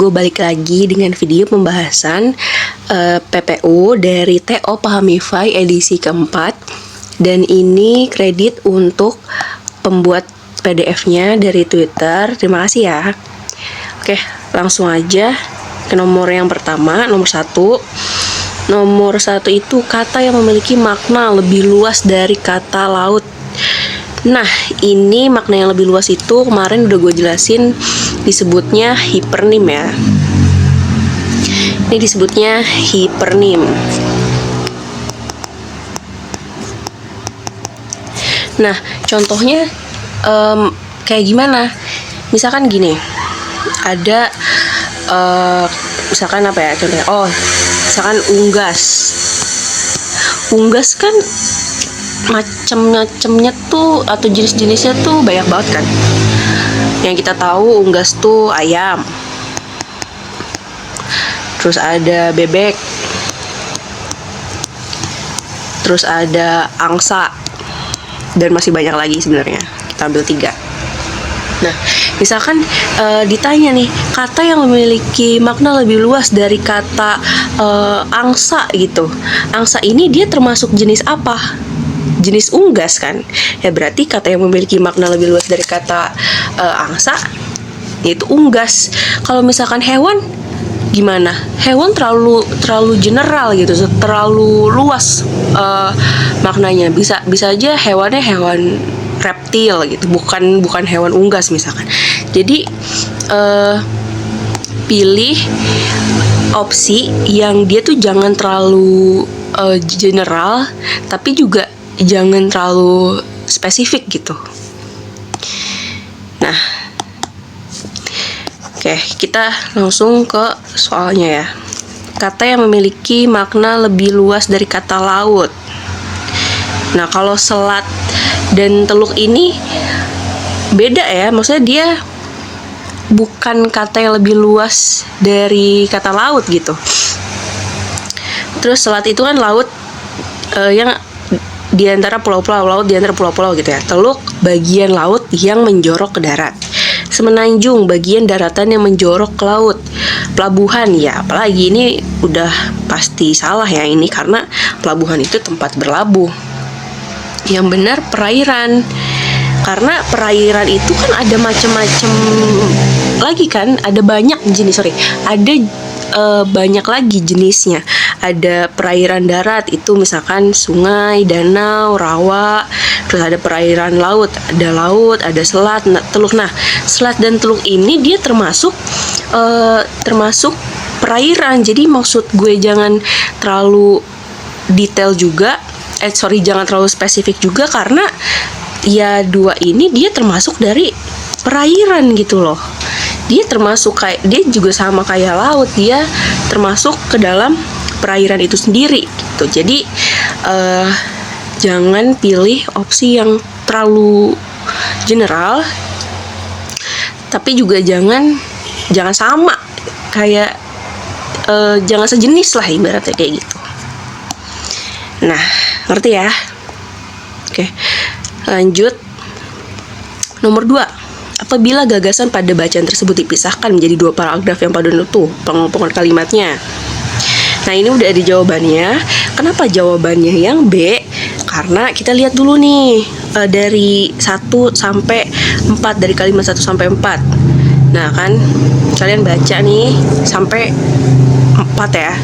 Gue balik lagi dengan video pembahasan PPU dari TO Pahamify edisi keempat. Dan ini kredit untuk pembuat PDF-nya dari Twitter. Terima kasih ya. Oke, langsung aja ke nomor yang pertama, nomor 1. Nomor 1 itu kata yang memiliki makna lebih luas dari kata laut. Nah, ini makna yang lebih luas itu kemarin udah gue jelasin, disebutnya hipernim ya. Ini disebutnya hipernim. Nah, contohnya kayak gimana? Misalkan gini, ada misalkan apa ya contohnya? Oh, misalkan unggas. Unggas kan macam-macamnya tuh atau jenis-jenisnya tuh banyak banget kan. Yang kita tahu unggas tuh ayam, terus ada bebek, terus ada angsa, dan masih banyak lagi sebenarnya. Kita ambil 3. Nah, misalkan ditanya nih, kata yang memiliki makna lebih luas dari kata angsa gitu. Angsa ini dia termasuk jenis apa? Jenis unggas kan? Ya berarti kata yang memiliki makna lebih luas dari kata angsa yaitu unggas. Kalau misalkan hewan gimana? Hewan terlalu general gitu, terlalu luas maknanya. Bisa aja hewannya hewan reptil gitu, bukan hewan unggas misalkan. Jadi pilih opsi yang dia tuh jangan terlalu general, tapi juga jangan terlalu spesifik gitu. Nah, oke, kita langsung ke soalnya ya. Kata yang memiliki makna lebih luas dari kata laut. Nah, kalau selat dan teluk ini beda ya. Maksudnya dia bukan kata yang lebih luas dari kata laut gitu. Terus selat itu kan laut yang di antara pulau-pulau, laut di antara pulau-pulau gitu ya. Teluk bagian laut yang menjorok ke darat. Semenanjung bagian daratan yang menjorok ke laut. Pelabuhan ya, apalagi ini udah pasti salah ya ini, karena pelabuhan itu tempat berlabuh. Yang benar perairan. Karena perairan itu kan ada macam-macam lagi kan, ada banyak jenis, ada banyak lagi jenisnya. Ada perairan darat itu misalkan sungai, danau, rawa. Terus ada perairan laut, ada selat, teluk. Nah, selat dan teluk ini dia termasuk perairan. Jadi maksud gue jangan terlalu detail juga, jangan terlalu spesifik juga, karena ya dua ini dia termasuk dari perairan gitu loh. Dia termasuk dia juga sama kayak laut, dia termasuk ke dalam perairan itu sendiri gitu. Jadi jangan pilih opsi yang terlalu general, tapi juga jangan sama kayak jangan sejenis lah ibaratnya kayak gitu. Nah, ngerti ya? Oke, lanjut. Nomor 2. Apabila gagasan pada bacaan tersebut dipisahkan menjadi 2 paragraf yang pada utuh pengelompokan kalimatnya. Nah, ini udah ada jawabannya. Kenapa jawabannya yang B? Karena kita lihat dulu nih dari 1 sampai 4, dari kalimat 1 sampai 4. Nah, kan kalian baca nih sampai 4 ya.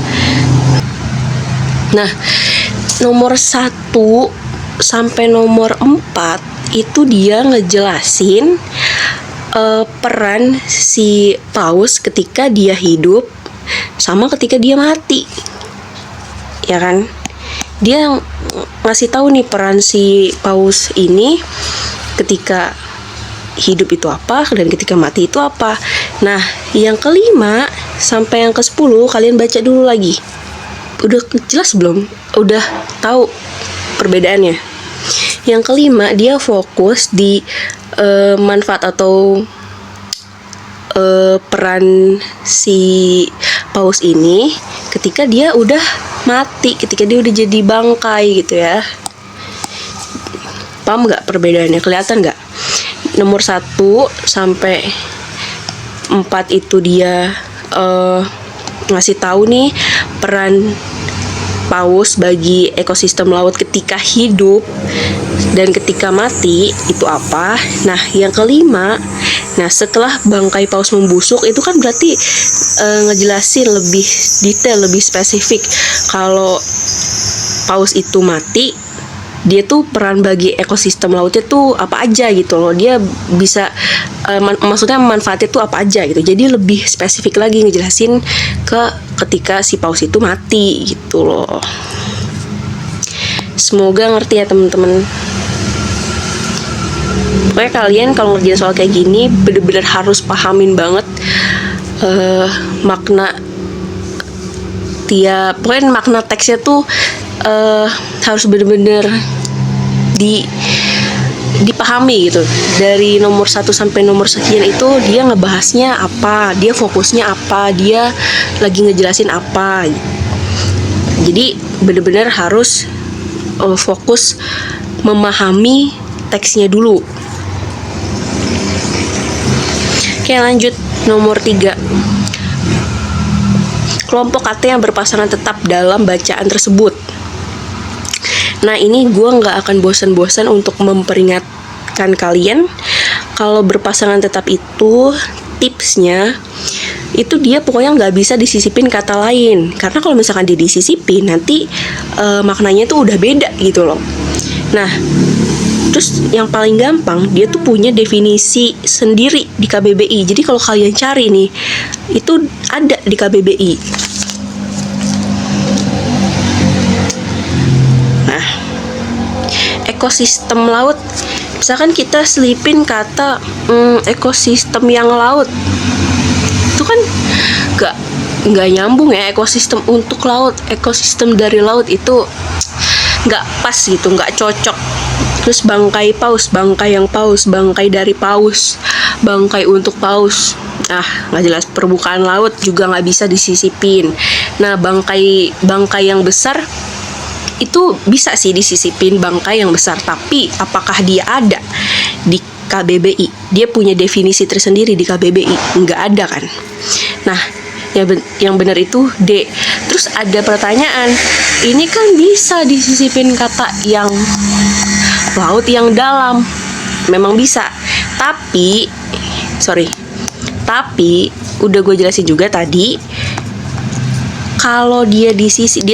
Nah, nomor 1 sampai nomor 4 itu dia ngejelasin peran si paus ketika dia hidup sama ketika dia mati, ya kan? Dia ngasih tahu nih peran si paus ini ketika hidup itu apa dan ketika mati itu apa. Nah, yang kelima sampai yang ke-10 kalian baca dulu lagi. Udah jelas belum? Udah tahu perbedaannya? Yang kelima dia fokus di manfaat atau peran si paus ini ketika dia udah mati, ketika dia udah jadi bangkai gitu ya. Paham nggak perbedaannya? Kelihatan nggak? Nomor 1 sampai 4 itu dia ngasih tahu nih peran paus bagi ekosistem laut ketika hidup dan ketika mati itu apa. Nah, yang kelima, nah setelah bangkai paus membusuk itu kan berarti ngejelasin lebih detail, lebih spesifik kalau paus itu mati, dia tuh peran bagi ekosistem lautnya tuh apa aja gitu loh. Dia bisa maksudnya manfaatnya tuh apa aja gitu. Jadi lebih spesifik lagi ngejelasin ketika si paus itu mati gitu loh. Semoga ngerti ya teman-teman. Pokoknya kalian kalau ngerjain soal kayak gini bener-bener harus pahamin banget makna pokoknya makna teksnya tuh harus bener-bener dipahami gitu. Dari nomor 1 sampai nomor sekian itu dia ngebahasnya apa, dia fokusnya apa, dia lagi ngejelasin apa. Jadi bener-bener harus fokus memahami teksnya dulu. Oke, lanjut nomor 3. Kelompok kata yang berpasangan tetap dalam bacaan tersebut. Nah, ini gue gak akan bosan-bosan untuk memperingatkan kalian kalau berpasangan tetap itu tipsnya itu dia pokoknya gak bisa disisipin kata lain. Karena kalau misalkan dia disisipin nanti maknanya tuh udah beda gitu loh. Nah, terus yang paling gampang dia tuh punya definisi sendiri di KBBI. Jadi kalau kalian cari nih, itu ada di KBBI. Nah, ekosistem laut, misalkan kita selipin kata ekosistem yang laut, itu kan nggak nyambung ya. Ekosistem untuk laut, ekosistem dari laut itu nggak pas gitu, nggak cocok. Terus bangkai paus, bangkai yang paus, bangkai dari paus, bangkai untuk paus, nggak jelas. Permukaan laut juga nggak bisa disisipin. Nah, bangkai yang besar itu bisa sih disisipin, bangkai yang besar, tapi apakah dia ada di KBBI? Dia punya definisi tersendiri di KBBI? Nggak ada kan. Nah, yang benar itu D. Terus ada pertanyaan, ini kan bisa disisipin kata yang laut yang dalam. Memang bisa, tapi udah gue jelasin juga tadi, kalau dia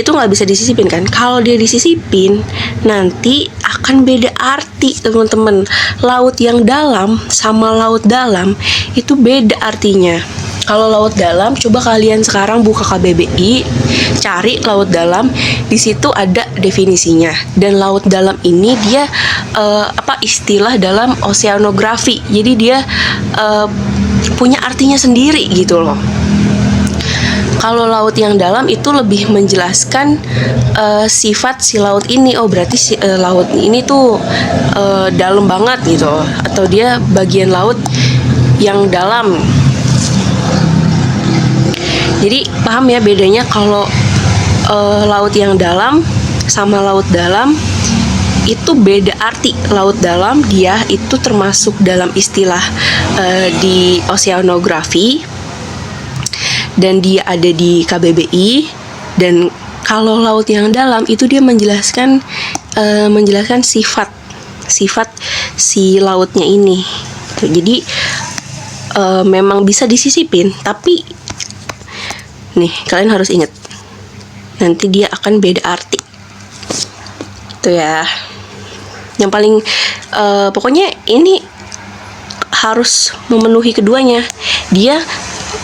tuh nggak bisa disisipin kan. Kalau dia disisipin nanti akan beda arti teman-teman. Laut yang dalam sama laut dalam itu beda artinya. Kalau laut dalam, coba kalian sekarang buka KBBI, cari laut dalam, di situ ada definisinya. Dan laut dalam ini dia istilah dalam oceanografi. Jadi dia punya artinya sendiri gitu loh. Kalau laut yang dalam itu lebih menjelaskan sifat si laut ini. Oh, berarti si laut ini tuh dalam banget gitu, atau dia bagian laut yang dalam. Jadi paham ya bedanya kalau laut yang dalam sama laut dalam itu beda arti. Laut dalam dia itu termasuk dalam istilah di oceanografi dan dia ada di KBBI. Dan kalau laut yang dalam itu dia menjelaskan sifat si lautnya ini. Jadi memang bisa disisipin, tapi nih kalian harus ingat nanti dia akan beda arti. Itu ya. Yang paling pokoknya ini harus memenuhi keduanya. Dia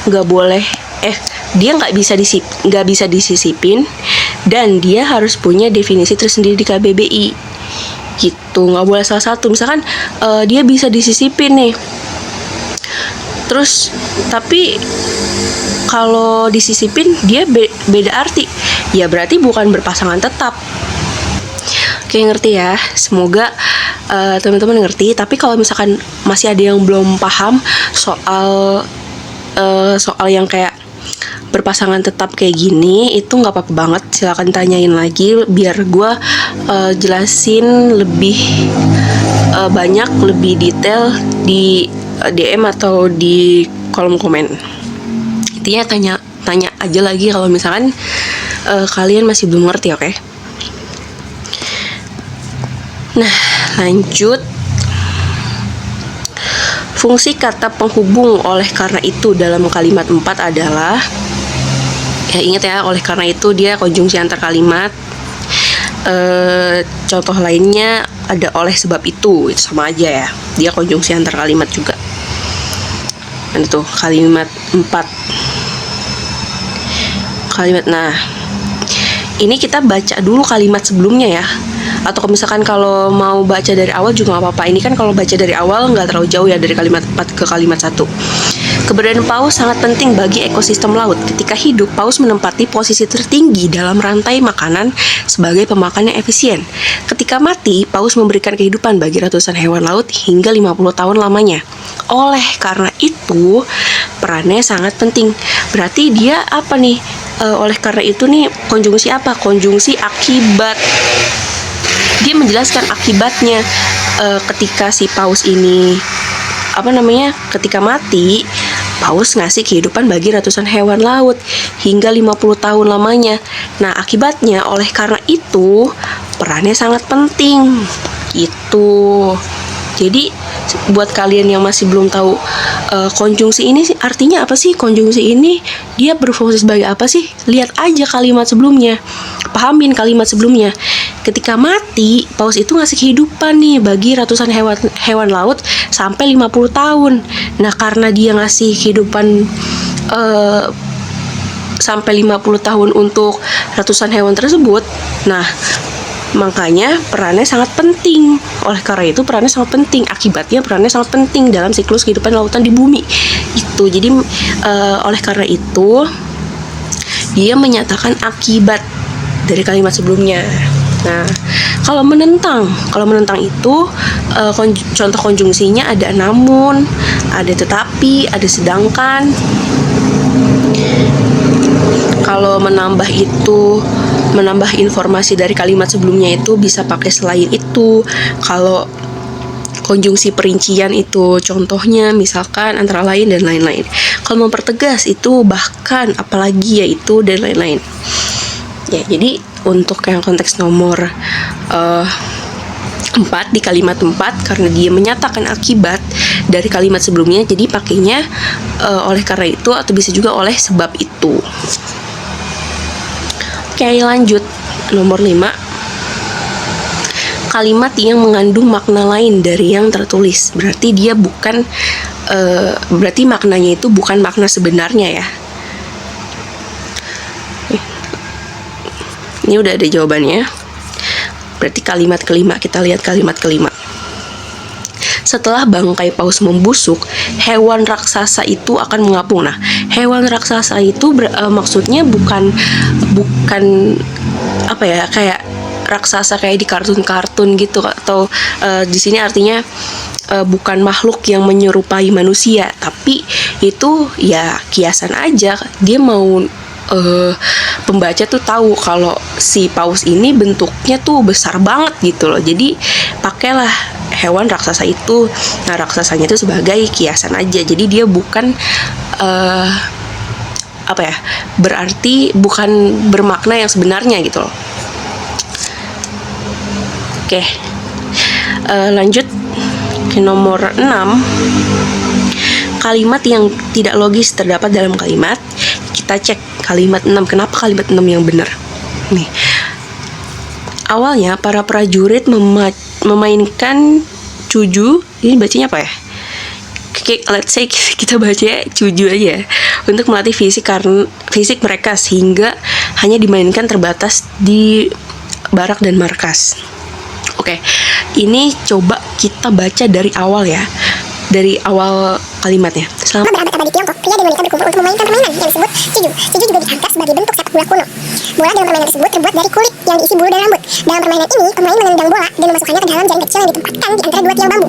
nggak bisa disisipin, dan dia harus punya definisi tersendiri di KBBI gitu. Nggak boleh salah satu. Misalkan dia bisa disisipin nih, terus tapi kalau disisipin dia beda arti, ya berarti bukan berpasangan tetap. Oke, ngerti ya? Semoga teman-teman ngerti. Tapi kalau misalkan masih ada yang belum paham soal yang kayak berpasangan tetap kayak gini, itu nggak apa-apa banget. Silakan tanyain lagi biar gue jelasin lebih banyak, lebih detail di DM atau di kolom komen. Intinya tanya aja lagi kalau misalkan kalian masih belum ngerti, oke? Nah, lanjut. Fungsi kata penghubung oleh karena itu dalam kalimat 4 adalah, ya ingat ya, oleh karena itu dia konjungsi antar kalimat. Contoh lainnya ada oleh sebab itu sama aja ya, dia konjungsi antar kalimat juga. Dan itu kalimat 4 kalimat. Nah, ini kita baca dulu kalimat sebelumnya ya, atau misalkan kalau mau baca dari awal juga nggak apa-apa. Ini kan kalau baca dari awal nggak terlalu jauh ya, dari kalimat 4 ke kalimat 1. Keberadaan paus sangat penting bagi ekosistem laut. Ketika hidup, paus menempati posisi tertinggi dalam rantai makanan sebagai pemakan yang efisien. Ketika mati, paus memberikan kehidupan bagi ratusan hewan laut hingga 50 tahun lamanya. Oleh karena itu, perannya sangat penting. Berarti dia apa nih? Oleh karena itu nih, konjungsi apa? Konjungsi akibat. Dia menjelaskan akibatnya ketika si paus ini ketika mati, paus ngasih kehidupan bagi ratusan hewan laut hingga 50 tahun lamanya. Nah, akibatnya oleh karena itu perannya sangat penting gitu. Jadi buat kalian yang masih belum tahu konjungsi ini artinya apa sih, konjungsi ini dia berfungsi sebagai apa sih, lihat aja kalimat sebelumnya, pahamin kalimat sebelumnya. Ketika mati, paus itu ngasih kehidupan nih bagi ratusan hewan laut sampai 50 tahun. Nah, karena dia ngasih kehidupan sampai 50 tahun untuk ratusan hewan tersebut, nah makanya perannya sangat penting. Oleh karena itu perannya sangat penting, akibatnya perannya sangat penting dalam siklus kehidupan lautan di bumi. Itu jadi oleh karena itu dia menyatakan akibat dari kalimat sebelumnya. Nah, kalau menentang itu contoh konjungsinya ada namun, ada tetapi, ada sedangkan. Kalau menambah informasi dari kalimat sebelumnya itu bisa pakai selain itu. Kalau konjungsi perincian itu contohnya misalkan antara lain dan lain-lain. Kalau mempertegas itu bahkan, apalagi, yaitu dan lain-lain. Ya, jadi untuk yang konteks nomor 4 di kalimat 4, karena dia menyatakan akibat dari kalimat sebelumnya, jadi pakainya oleh karena itu atau bisa juga oleh sebab itu. Oke, lanjut. Nomor 5. Kalimat yang mengandung makna lain dari yang tertulis. Berarti dia bukan berarti maknanya itu bukan makna sebenarnya ya. Ini udah ada jawabannya. Berarti kalimat kelima, kita lihat kalimat kelima. Setelah bangkai paus membusuk, hewan raksasa itu akan mengapung. Nah, hewan raksasa itu maksudnya bukan apa ya, kayak raksasa kayak di kartun-kartun gitu, atau di sini artinya bukan makhluk yang menyerupai manusia, tapi itu ya kiasan aja. Dia mau pembaca tuh tahu kalau si paus ini bentuknya tuh besar banget gitu loh. Jadi pakailah hewan raksasa itu. Nah, raksasanya itu sebagai kiasan aja. Jadi dia bukan berarti bukan bermakna yang sebenarnya gitu loh. Oke. Lanjut ke nomor 6. Kalimat yang tidak logis terdapat dalam kalimat. Kita cek kalimat 6. Kenapa kalimat 6 yang benar? Nih. Awalnya para prajurit memainkan cuju. Ini bacanya apa ya? Let's say kita baca cuju aja untuk melatih fisik mereka, sehingga hanya dimainkan terbatas di barak dan markas. Oke, ini coba kita baca dari awal ya, dari awal kalimatnya. Selama berabad-abad di Tiongkok, pria dan wanita berkumpul untuk memainkan permainan yang disebut cuju. Cuju juga diangkat sebagai bentuk sepak bola kuno. Bola dalam permainan tersebut terbuat dari kulit yang diisi bulu dan rambut. Dalam permainan ini, pemain menendang bola dan memasukkannya ke dalam jaring kecil yang ditempatkan di antara dua tiang bambu.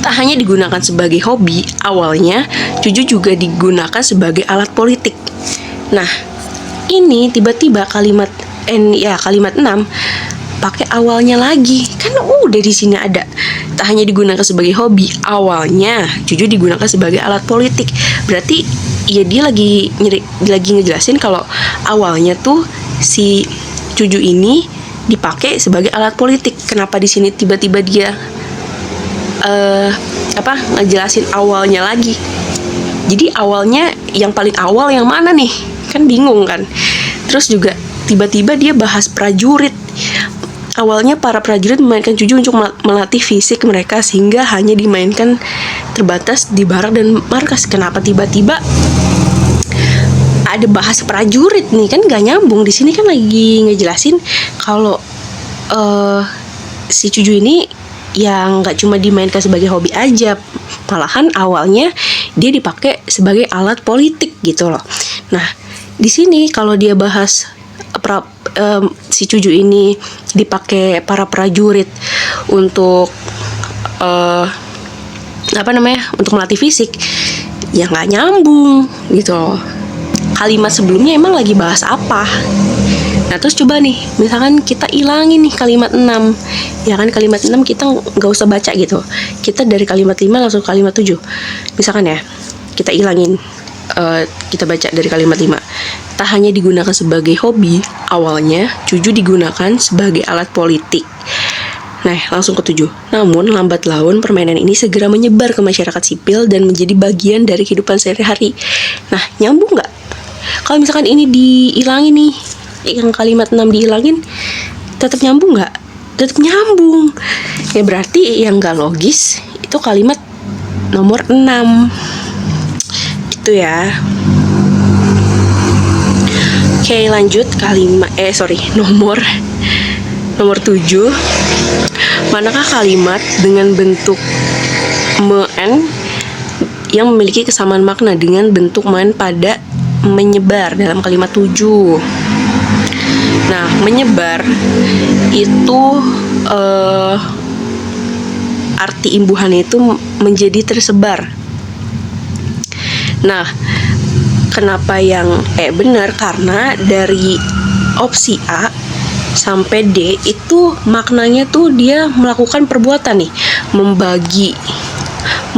Tak hanya digunakan sebagai hobi, awalnya cuju juga digunakan sebagai alat politik. Nah, ini tiba-tiba kalimat 6 pakai awalnya lagi. Kan udah di sini ada. Tak hanya digunakan sebagai hobi, awalnya cuju digunakan sebagai alat politik. Berarti ya dia lagi ngejelasin kalau awalnya tuh si Cuju ini dipakai sebagai alat politik. Kenapa di sini tiba-tiba dia ngejelasin awalnya lagi. Jadi awalnya yang paling awal yang mana nih? Kan bingung kan. Terus juga tiba-tiba dia bahas prajurit. Awalnya para prajurit memainkan Cuju untuk melatih fisik mereka sehingga hanya dimainkan terbatas di barak dan markas. Kenapa tiba-tiba ada bahas prajurit nih? Kan gak nyambung. Di sini kan lagi ngejelasin kalau si Cuju ini yang gak cuma dimainkan sebagai hobi aja, malahan awalnya dia dipakai sebagai alat politik gitu loh. Nah, di sini kalau dia bahas si Cuju ini dipakai para prajurit untuk untuk melatih fisik, ya nggak nyambung gitu loh. Kalimat sebelumnya emang lagi bahas apa? Nah, terus coba nih, misalkan kita ilangin nih kalimat 6. Ya kan, kalimat 6 kita nggak usah baca gitu. Kita dari kalimat 5 langsung ke kalimat 7. Misalkan ya, kita ilangin, kita baca dari kalimat 5. Tak hanya digunakan sebagai hobi, awalnya Cuju digunakan sebagai alat politik. Nah, langsung ke 7. Namun, lambat laun permainan ini segera menyebar ke masyarakat sipil dan menjadi bagian dari kehidupan sehari-hari. Nah, nyambung nggak? Kalau misalkan ini diilangin nih, yang kalimat 6 diilangin, tetap nyambung nggak? Tetap nyambung. Ya berarti yang nggak logis itu kalimat nomor 6. Gitu ya. Oke, lanjut nomor 7. Manakah kalimat dengan bentuk men yang memiliki kesamaan makna dengan bentuk men pada menyebar dalam kalimat 7? Nah, menyebar itu arti imbuhannya itu menjadi tersebar. Nah, kenapa yang benar? Karena dari opsi A sampai D itu maknanya tuh dia melakukan perbuatan nih, membagi,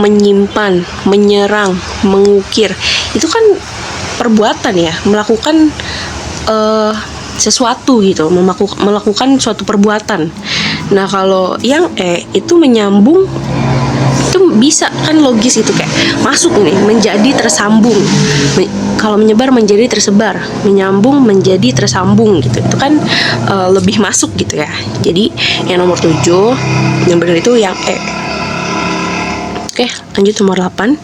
menyimpan, menyerang, mengukir. Itu kan perbuatan ya, melakukan sesuatu gitu, melakukan suatu perbuatan. Nah, kalau yang itu menyambung, itu bisa kan logis gitu, kayak masuk nih, menjadi tersambung. Kalau menyebar menjadi tersebar, menyambung menjadi tersambung gitu. Itu kan lebih masuk gitu ya. Jadi yang nomor 7 yang benar itu yang E. Oke, lanjut nomor 8.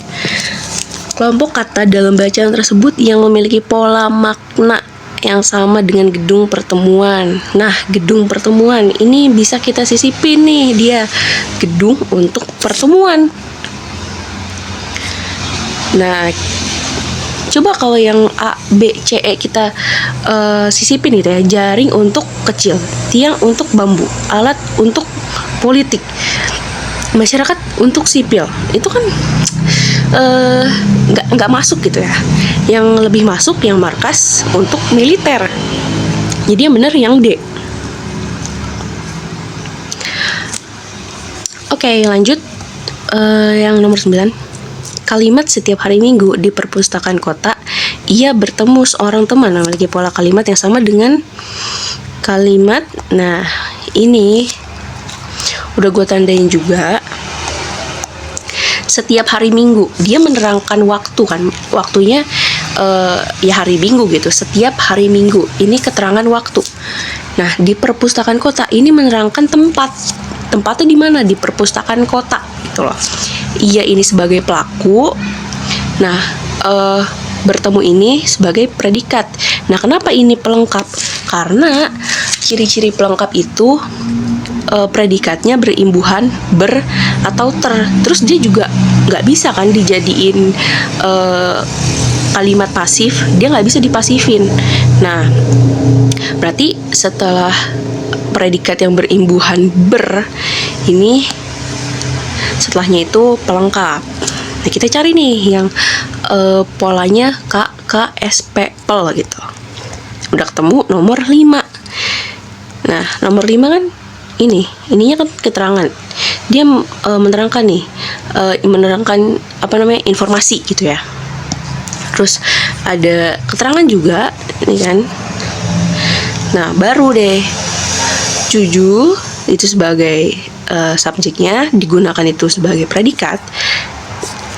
Kelompok kata dalam bacaan tersebut yang memiliki pola makna yang sama dengan gedung pertemuan. Nah, gedung pertemuan ini bisa kita sisipin nih, dia gedung untuk pertemuan. Nah, coba kalau yang A, B, C, E kita sisipin gitu ya. Jaring untuk kecil, tiang untuk bambu, alat untuk politik, masyarakat untuk sipil. Itu kan nggak masuk gitu ya. Yang lebih masuk yang markas untuk militer. Jadi yang benar yang D. Oke, lanjut yang nomor 9. Kalimat setiap hari Minggu di perpustakaan kota, ia bertemu seorang teman memiliki pola kalimat yang sama dengan kalimat. Nah, ini udah gue tandain juga. Setiap hari Minggu, dia menerangkan waktu kan, waktunya ya hari Minggu gitu. Setiap hari Minggu, ini keterangan waktu. Nah, di perpustakaan kota ini menerangkan tempat. Tempatnya di mana? Di perpustakaan kota gitu loh. Ia ini sebagai pelaku. Nah, bertemu ini sebagai predikat. Nah, kenapa ini pelengkap? Karena ciri-ciri pelengkap itu predikatnya berimbuhan ber atau ter. Terus dia juga nggak bisa kan dijadiin kalimat pasif, dia nggak bisa dipasifin. Nah, berarti setelah predikat yang berimbuhan ber ini, setelahnya itu pelengkap. Nah, kita cari nih yang polanya KKSP pel gitu. Udah ketemu nomor 5. Nah, nomor 5 kan ininya kan keterangan. Dia menerangkan nih, menerangkan informasi gitu ya. Terus ada keterangan juga, nih kan. Nah, baru deh Cuju itu sebagai subjeknya, digunakan itu sebagai predikat.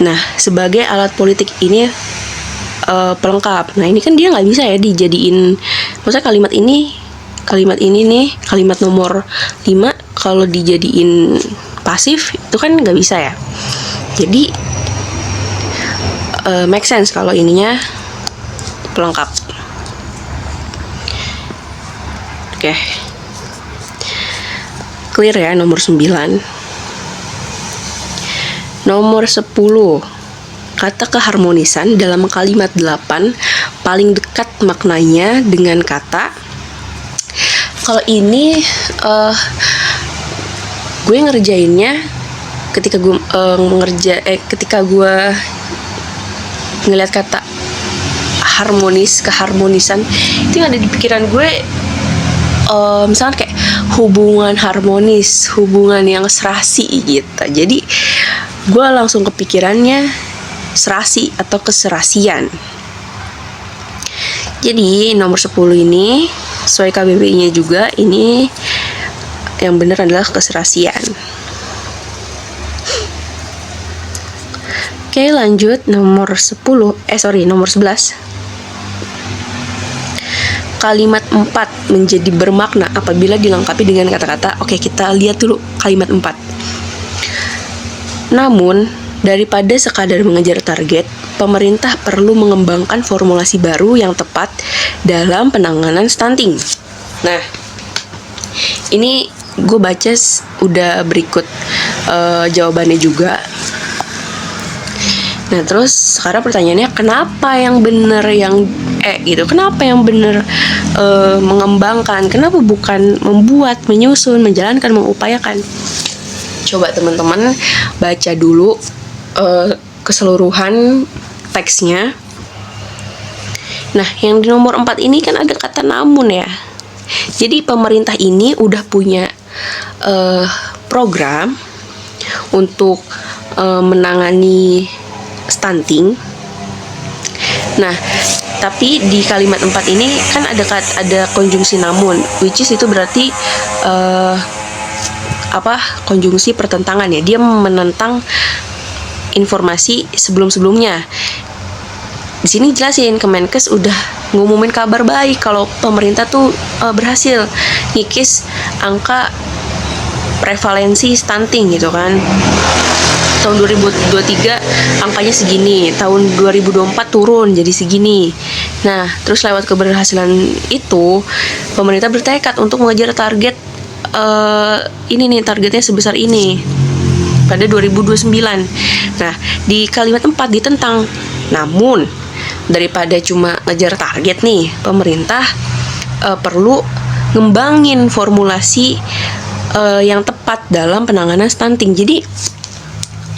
Nah, sebagai alat politik ini pelengkap. Nah, ini kan dia nggak bisa ya dijadiin, maksudnya kalimat ini nih, kalimat nomor 5 kalau dijadiin pasif itu kan nggak bisa ya. Jadi make sense kalau ininya pelengkap. Oke. Clear ya nomor 9. Nomor 10. Kata keharmonisan dalam kalimat 8 paling dekat maknanya dengan kata. Kalau ini gue ngerjainnya ketika gue ketika gue ngeliat kata keharmonisan itu yang ada di pikiran gue, misalnya kayak hubungan harmonis, hubungan yang serasi gitu. Jadi gue langsung kepikirannya serasi atau keserasian. Jadi nomor 10 ini sesuai KBBI-nya juga, ini yang benar adalah keserasian. Oke, lanjut nomor 11. Kalimat 4 menjadi bermakna apabila dilengkapi dengan kata-kata. Oke, kita lihat dulu kalimat 4. Namun, daripada sekadar mengejar target, pemerintah perlu mengembangkan formulasi baru yang tepat dalam penanganan stunting. Nah, ini gue baca udah berikut jawabannya juga. Nah, terus sekarang pertanyaannya, kenapa yang benar yang gitu? Kenapa yang benar mengembangkan? Kenapa bukan membuat, menyusun, menjalankan, mengupayakan? Coba teman-teman baca dulu keseluruhan teksnya. Nah, yang di nomor 4 ini kan ada kata namun ya. Jadi pemerintah ini udah punya program untuk menangani stunting. Nah, tapi di kalimat 4 ini kan ada konjungsi namun, which is itu berarti konjungsi pertentangan ya. Dia menentang informasi sebelum-sebelumnya. Di sini jelasin Kemenkes udah ngumumin kabar baik kalau pemerintah tuh berhasil ngikis angka prevalensi stunting gitu kan. Tahun 2023 angkanya segini, tahun 2024 turun jadi segini. Nah, terus lewat keberhasilan itu, pemerintah bertekad untuk mengejar target targetnya sebesar ini pada 2029. Nah, di kalimat 4 ditentang. Namun, daripada cuma ngejar target nih, pemerintah perlu ngembangin formulasi yang tepat dalam penanganan stunting. Jadi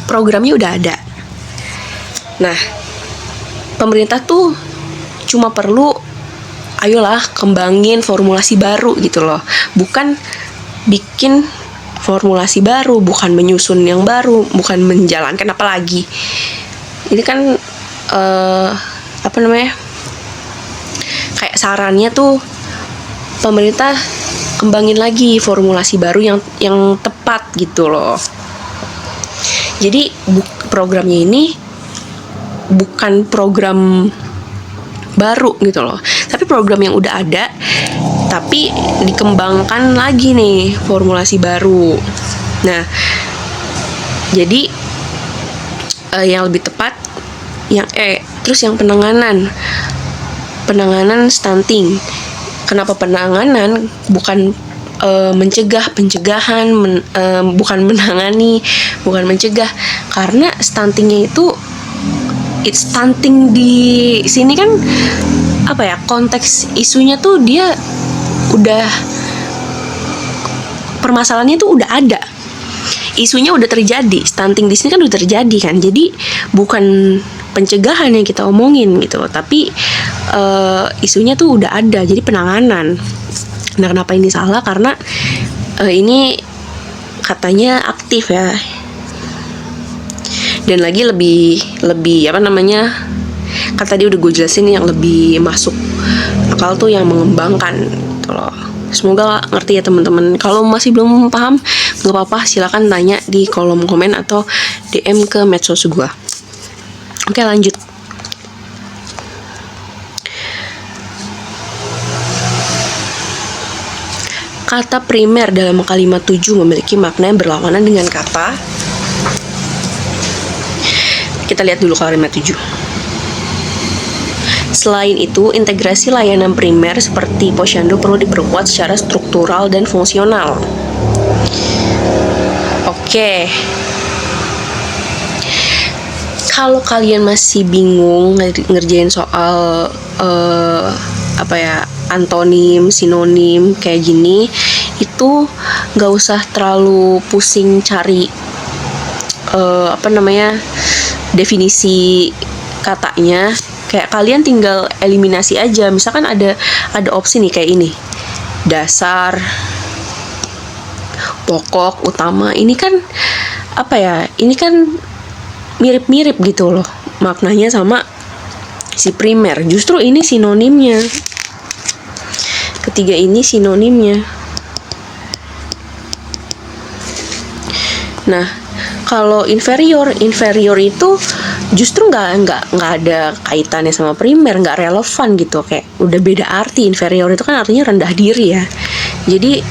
programnya udah ada. Nah, pemerintah tuh cuma perlu ayolah kembangin formulasi baru gitu loh. Bukan bikin formulasi baru, bukan menyusun yang baru, bukan menjalankan apalagi. Ini kan kayak sarannya tuh pemerintah kembangin lagi formulasi baru yang tepat gitu loh. Jadi programnya ini bukan program baru gitu loh, tapi program yang udah ada tapi dikembangkan lagi nih formulasi baru. Nah, jadi yang lebih tepat yang terus yang penanganan stunting. Kenapa penanganan bukan pencegahan, bukan menangani, bukan mencegah, karena stuntingnya itu stunting di sini kan konteks isunya tuh dia udah, permasalahannya tuh udah ada, isunya udah terjadi, stunting di sini kan udah terjadi kan, jadi bukan pencegahan yang kita omongin gitu, tapi isunya tuh udah ada, jadi penanganan. Nah, kenapa ini salah? Karena ini katanya aktif ya, dan lagi lebih Kan tadi udah gue jelasin yang lebih masuk akal tuh yang mengembangkan gitu loh. Semoga ngerti ya teman-teman. Kalau masih belum paham, nggak apa-apa, silakan tanya di kolom komen atau DM ke medsos gue. Oke, lanjut. Kata primer dalam kalimat tuju memiliki makna yang berlawanan dengan kata. Kita lihat dulu kalimat tuju. Selain itu, integrasi layanan primer seperti Posyandu perlu diperkuat secara struktural dan fungsional. Oke. Kalau kalian masih bingung ngerjain soal antonim, sinonim kayak gini, itu nggak usah terlalu pusing cari definisi katanya. Kayak kalian tinggal eliminasi aja. Misalkan ada opsi nih kayak ini, dasar, pokok, utama. Ini kan ini kan mirip-mirip gitu loh maknanya sama si primer. Justru ini sinonimnya. Ketiga ini sinonimnya. Nah, kalau inferior itu justru nggak ada kaitannya sama primer, nggak relevan gitu, kayak udah beda arti. Inferior itu kan artinya rendah diri ya, jadi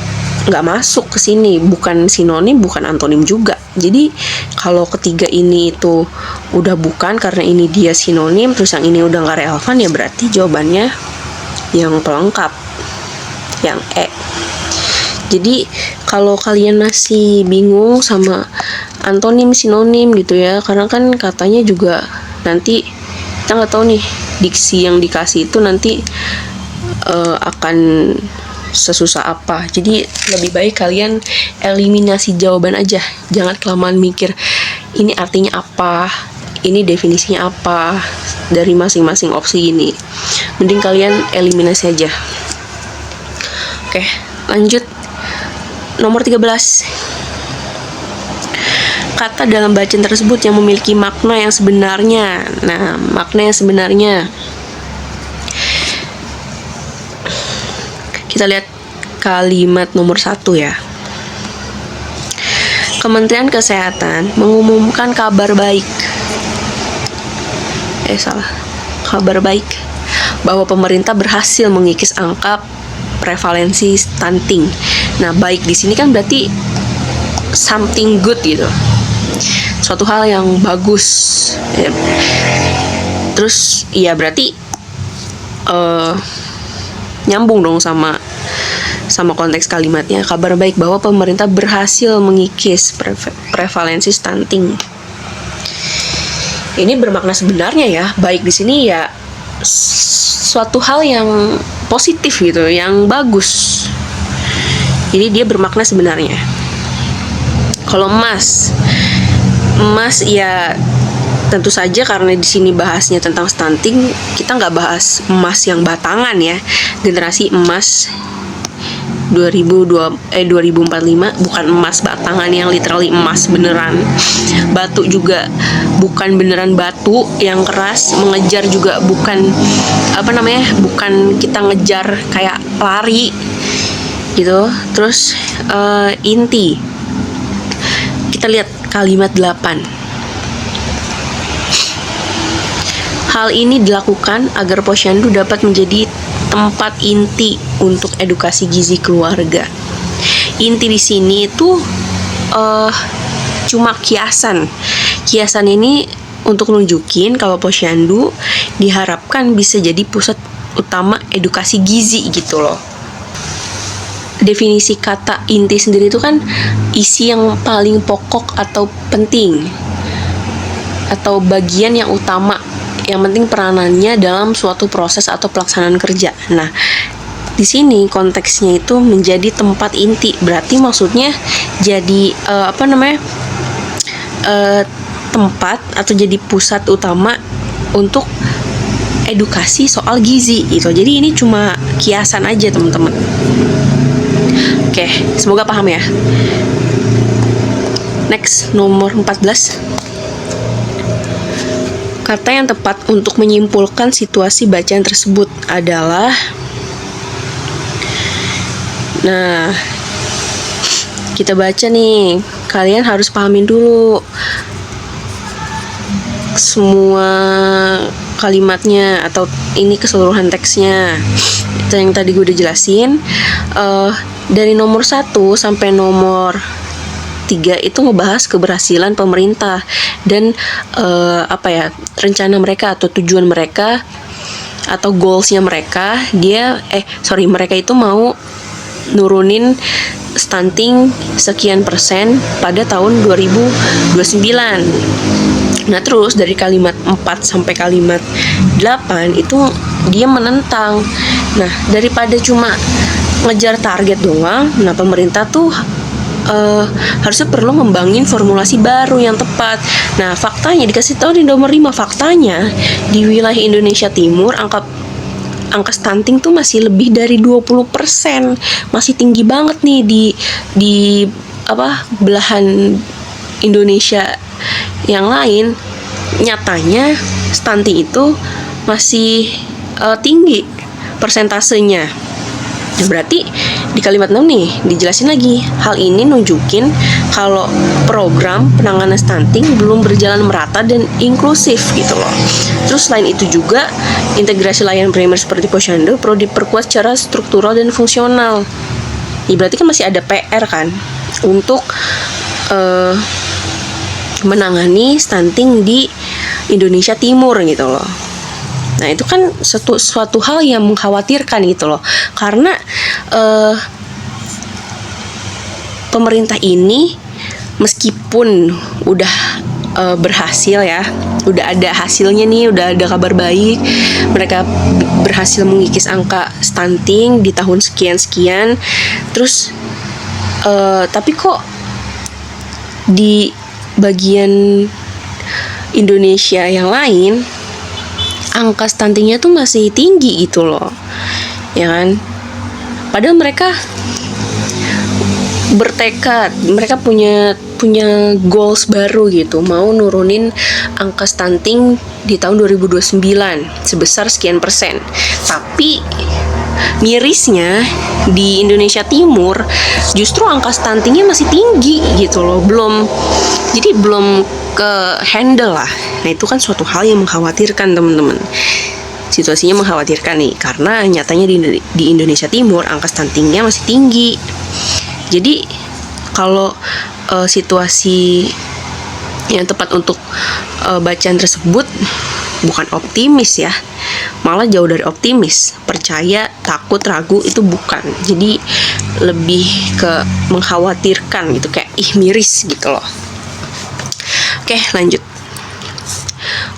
nggak masuk ke sini, bukan sinonim, bukan antonim juga. Jadi kalau ketiga ini itu udah bukan, karena ini dia sinonim, terus yang ini udah nggak relevan, ya berarti jawabannya yang pelengkap, yang E. Jadi kalau kalian masih bingung sama antonim, sinonim gitu ya, karena kan katanya juga nanti kita nggak tahu nih diksi yang dikasih itu nanti akan sesusah apa. Jadi lebih baik kalian eliminasi jawaban aja, jangan kelamaan mikir ini artinya apa, ini definisinya apa dari masing-masing opsi ini. Mending kalian eliminasi aja. Oke, lanjut. Nomor 13. Kata dalam bacaan tersebut yang memiliki makna yang sebenarnya. Nah, makna yang sebenarnya. Kita lihat kalimat nomor 1 ya. Kementerian Kesehatan mengumumkan kabar baik. Kabar baik bahwa pemerintah berhasil mengikis angka prevalensi stunting. Nah, baik di sini kan berarti something good gitu. Suatu hal yang bagus. Ya. Terus ya berarti nyambung dong sama konteks kalimatnya. Kabar baik bahwa pemerintah berhasil mengikis prevalensi stunting. Ini bermakna sebenarnya ya. Baik di sini ya suatu hal yang positif gitu, yang bagus. Jadi dia bermakna sebenarnya. Kalau emas ya tentu saja karena di sini bahasnya tentang stunting, kita nggak bahas emas yang batangan ya. Generasi emas 2045 bukan emas batangan yang literally emas beneran. Batu juga bukan beneran batu yang keras. Mengejar juga bukan bukan kita ngejar kayak lari gitu. Terus inti, kita lihat kalimat 8. Hal ini dilakukan agar Posyandu dapat menjadi tempat inti untuk edukasi gizi keluarga. Inti di sini itu cuma kiasan. Kiasan ini untuk nunjukin kalau Posyandu diharapkan bisa jadi pusat utama edukasi gizi gitu loh. Definisi kata inti sendiri itu kan isi yang paling pokok atau penting, atau bagian yang utama, yang penting peranannya dalam suatu proses atau pelaksanaan kerja. Nah, di sini konteksnya itu menjadi tempat inti, berarti maksudnya jadi tempat atau jadi pusat utama untuk edukasi soal gizi gitu. Jadi ini cuma kiasan aja teman-teman. Oke, semoga paham ya. Next, nomor 14. Kata yang tepat untuk menyimpulkan situasi bacaan tersebut adalah, nah, kita baca nih, kalian harus pahamin dulu semua kalimatnya atau ini keseluruhan teksnya. Itu yang tadi gue udah jelasin. Dari nomor 1 sampai nomor 3 itu ngebahas keberhasilan pemerintah dan rencana mereka atau tujuan mereka atau goalsnya mereka. Mereka itu mau nurunin stunting sekian persen pada tahun 2029. Nah, terus dari kalimat 4 sampai kalimat 8 itu dia menentang. Nah, daripada cuma ngejar target doang, nah pemerintah tuh harusnya perlu ngembangin formulasi baru yang tepat. Nah, faktanya dikasih tahu di nomor 5, faktanya di wilayah Indonesia Timur angka stunting tuh masih lebih dari 20%. Masih tinggi banget nih di belahan Indonesia yang lain. Nyatanya stunting itu masih tinggi persentasenya. Nah, berarti di kalimat 6 nih dijelasin lagi, hal ini nunjukin kalau program penanganan stunting belum berjalan merata dan inklusif gitu loh. Terus selain itu juga integrasi layanan primer seperti posyandu perlu diperkuat secara struktural dan fungsional. Ya, berarti kan masih ada PR kan untuk menangani stunting di Indonesia Timur gitu loh. Nah, itu kan suatu hal yang mengkhawatirkan gitu loh. Karena pemerintah ini meskipun udah berhasil ya, udah ada hasilnya nih, udah ada kabar baik, mereka berhasil mengikis angka stunting di tahun sekian-sekian. Terus tapi kok di bagian Indonesia yang lain angka stuntingnya tuh masih tinggi gitu loh, ya kan? Padahal mereka bertekad, mereka punya goals baru gitu, mau nurunin angka stunting di tahun 2029 sebesar sekian persen. Tapi mirisnya di Indonesia Timur justru angka stuntingnya masih tinggi gitu loh, belum ke handle lah. Nah, itu kan suatu hal yang mengkhawatirkan teman-teman. Situasinya mengkhawatirkan nih, karena nyatanya di Indonesia Timur angka stuntingnya masih tinggi. Jadi kalau situasi yang tepat untuk bacaan tersebut bukan optimis ya, malah jauh dari optimis. Percaya, takut, ragu itu bukan. Jadi lebih ke mengkhawatirkan gitu, kayak miris gitu loh. Oke, lanjut.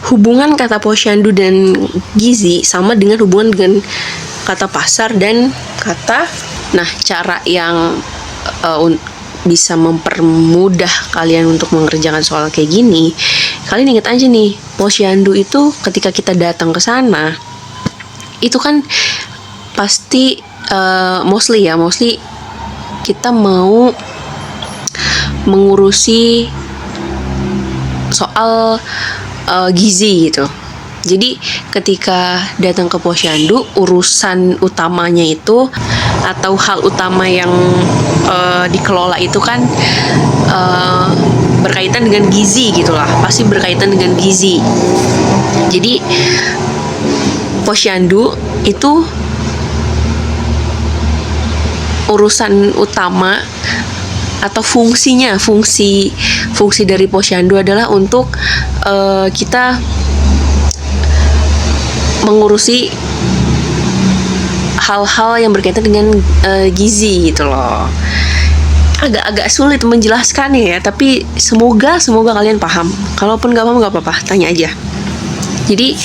Hubungan kata posyandu dan gizi sama dengan hubungan dengan kata pasar dan kata. Nah, cara yang bisa mempermudah kalian untuk mengerjakan soal kayak gini, kalian ingat aja nih, posyandu itu ketika kita datang ke sana, itu kan pasti mostly kita mau mengurusi soal gizi gitu. Jadi ketika datang ke posyandu, urusan utamanya itu atau hal utama yang dikelola itu kan berkaitan dengan gizi gitulah, pasti berkaitan dengan gizi. Jadi posyandu itu urusan utama atau fungsi dari posyandu adalah untuk kita mengurusi hal-hal yang berkaitan dengan gizi gitu loh. Agak sulit menjelaskannya ya, tapi semoga kalian paham. Kalaupun nggak paham nggak apa-apa, tanya aja. Jadi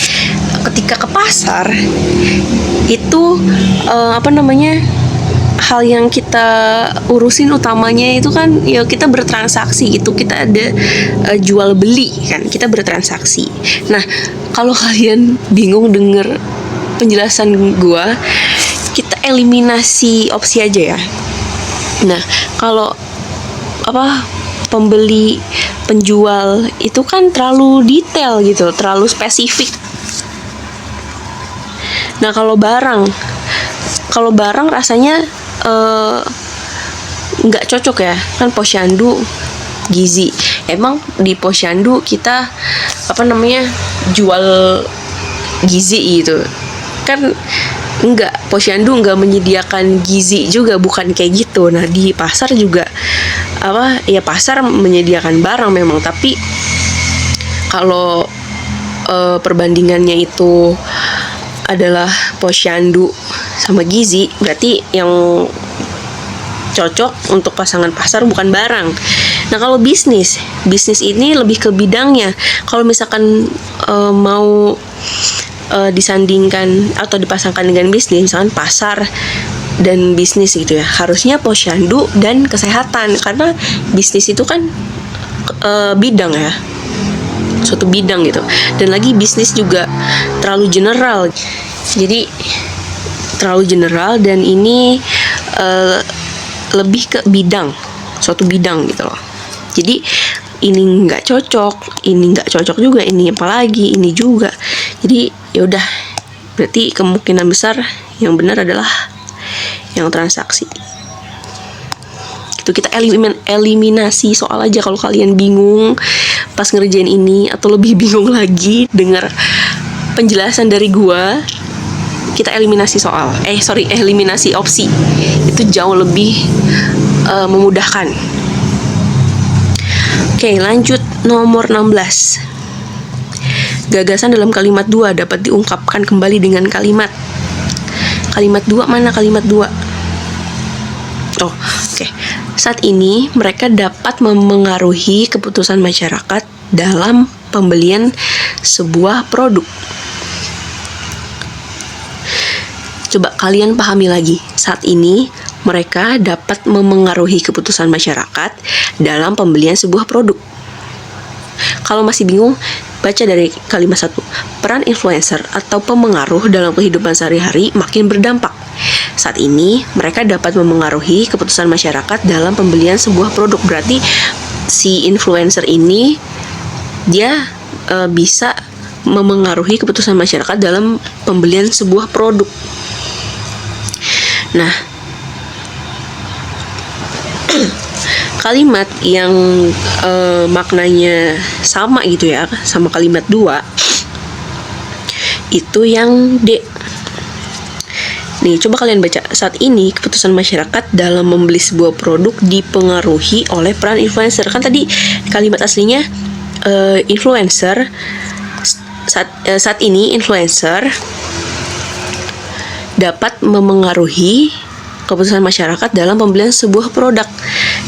ketika ke pasar itu hal yang kita urusin utamanya itu kan ya kita bertransaksi gitu, kita ada jual beli kan, kita bertransaksi. Nah, kalau kalian bingung denger penjelasan gua, kita eliminasi opsi aja ya. Nah, kalau pembeli penjual itu kan terlalu detail gitu, terlalu spesifik. Nah kalau barang rasanya nggak cocok ya, kan posyandu gizi. Emang di posyandu kita jual gizi gitu kan? Enggak, posyandu enggak menyediakan gizi juga, bukan kayak gitu. Nah di pasar juga pasar menyediakan barang memang, tapi kalau perbandingannya itu adalah posyandu sama gizi, berarti yang cocok untuk pasangan pasar bukan barang. Nah kalau bisnis ini lebih ke bidangnya. Kalau misalkan mau disandingkan atau dipasangkan dengan bisnis, misalkan pasar dan bisnis gitu ya, harusnya posyandu dan kesehatan, karena bisnis itu kan bidang ya, suatu bidang gitu. Dan lagi bisnis juga terlalu general, jadi terlalu general, dan ini lebih ke bidang, suatu bidang gitu loh. Jadi ini nggak cocok, ini nggak cocok juga, ini apalagi ini juga. Jadi ya udah, berarti kemungkinan besar yang benar adalah yang transaksi. Itu kita eliminasi soal aja. Kalau kalian bingung pas ngerjain ini, atau lebih bingung lagi dengar penjelasan dari gua, kita eliminasi eliminasi opsi. Itu jauh lebih memudahkan. Oke, lanjut nomor 16. Gagasan dalam kalimat 2 dapat diungkapkan kembali dengan kalimat. Kalimat 2 mana kalimat 2? Oke. Saat ini mereka dapat memengaruhi keputusan masyarakat dalam pembelian sebuah produk. Coba kalian pahami lagi. Saat ini mereka dapat memengaruhi keputusan masyarakat dalam pembelian sebuah produk. Kalau masih bingung, baca dari kalimat 1. Peran influencer atau pemengaruh dalam kehidupan sehari-hari makin berdampak. Saat ini, mereka dapat memengaruhi keputusan masyarakat dalam pembelian sebuah produk. Berarti si influencer ini dia bisa memengaruhi keputusan masyarakat dalam pembelian sebuah produk. Nah, kalimat yang maknanya sama gitu ya, sama kalimat 2, itu yang D. Nih, coba kalian baca. Saat ini keputusan masyarakat dalam membeli sebuah produk dipengaruhi oleh peran influencer. Kan tadi kalimat aslinya influencer. Saat ini influencer dapat memengaruhi keputusan masyarakat dalam pembelian sebuah produk.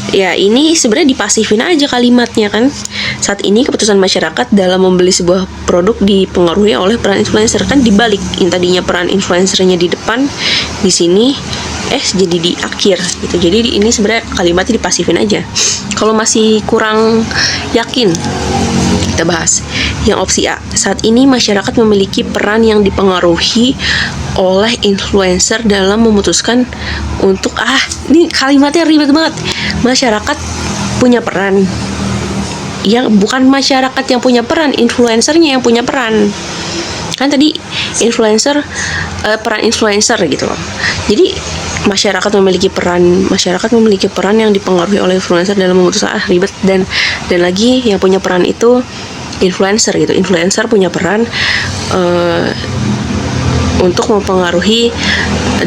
Ya, ini sebenarnya dipasifin aja kalimatnya kan. Saat ini keputusan masyarakat dalam membeli sebuah produk dipengaruhi oleh peran influencer. Kan dibalik, yang tadinya peran influencernya di depan, di sini jadi di akhir gitu. Jadi ini sebenarnya kalimatnya dipasifin aja. Kalau masih kurang yakin, kita bahas yang opsi A. Saat ini masyarakat memiliki peran yang dipengaruhi oleh influencer dalam memutuskan untuk ini kalimatnya ribet banget. Masyarakat punya peran. Yang bukan masyarakat yang punya peran, influencernya yang punya peran. Kan tadi influencer peran influencer gitu loh. Jadi masyarakat memiliki peran yang dipengaruhi oleh influencer dalam memutuskan ribet, dan lagi yang punya peran itu influencer gitu. Influencer punya peran untuk mempengaruhi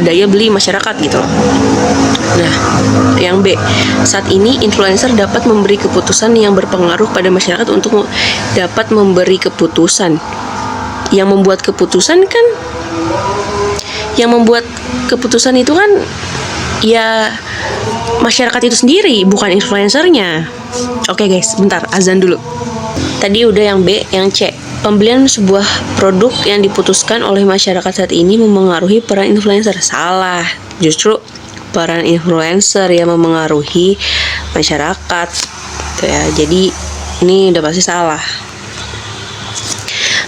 daya beli masyarakat gitu loh. Nah, yang B. Saat ini influencer dapat memberi keputusan yang berpengaruh pada masyarakat untuk dapat memberi keputusan. Yang membuat keputusan kan, yang membuat keputusan itu kan ya masyarakat itu sendiri, bukan influencernya. Oke guys, bentar, azan dulu. Tadi udah yang B, yang C. Pembelian sebuah produk yang diputuskan oleh masyarakat saat ini memengaruhi peran influencer. Salah, justru peran influencer yang memengaruhi masyarakat gitu ya. Jadi ini udah pasti salah.